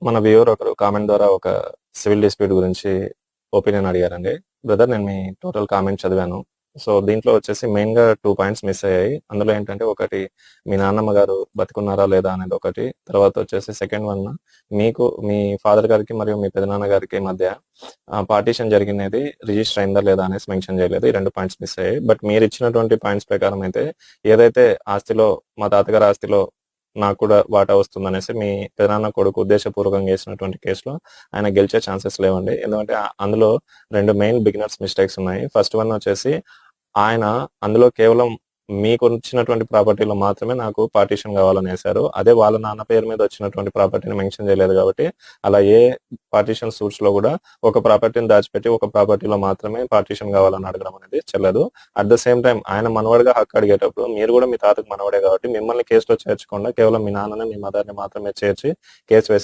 మన వ్యూవర్ ఒకరు కామెంట్ ద్వారా ఒక సివిల్ డిస్ప్యూట్ గురించి ఒపీనియన్ అడిగారండి. బ్రదర్, నేను మీ టోటల్ కామెంట్ చదివాను. సో, దీంట్లో వచ్చేసి మెయిన్‌గా 2 పాయింట్స్ మిస్ అయ్యాయి. అందులో ఏంటంటే ఒకటి, మీ నాన్నమ్మ గారు బతికున్నారా లేదా అనేది ఒకటి. తర్వాత వచ్చేసి సెకండ్ వన్, మీకు మీ ఫాదర్ గారికి మరియు మీ పెదనాన్న గారికి మధ్య పార్టిషన్ జరిగినది రిజిస్టర్ అయిందా లేదా అనేసి మెన్షన్ చేయలేదు. ఈ 2 పాయింట్స్ మిస్ అయ్యాయి. బట్ మీరిచ్చినటువంటి పాయింట్స్ ప్రకారం అయితే ఏదైతే ఆస్తిలో, మా తాతగారి ఆస్తిలో నాకు కూడా వాటా వస్తుందనేసి మీ పెదనాన్న కొడుకు ఉద్దేశపూర్వకంగా చేసినటువంటి కేసులో ఆయన గెలిచే ఛాన్సెస్ లేవండి. ఎందుకంటే అందులో 2 మెయిన్ బిగినర్స్ మిస్టేక్స్ ఉన్నాయి. ఫస్ట్ వన్ వచ్చేసి, ఆయన అందులో కేవలం మీకొచ్చినటువంటి ప్రాపర్టీలో మాత్రమే నాకు పార్టిషన్ కావాలనేసారు. అదే వాళ్ళ నాన్న పేరు మీద వచ్చినటువంటి ప్రాపర్టీని మెన్షన్ చేయలేదు కాబట్టి, అలా ఏ పార్టిషన్ సూట్స్‌లో కూడా ఒక ప్రాపర్టీని దాచిపెట్టి ఒక ప్రాపర్టీలో మాత్రమే పార్టిషన్ కావాలని అడగడం అనేది చెల్లదు. అట్ ద సేమ్ టైమ్ ఆయన మనవడిగా హక్కు అడిగేటప్పుడు మీరు కూడా మీ తాతకు మనవడే కాబట్టి మిమ్మల్ని కేసులో చేర్చకుండా కేవలం మీ నాన్నని, మీ మదర్‌ని మాత్రమే చేర్చి కేసు వేసి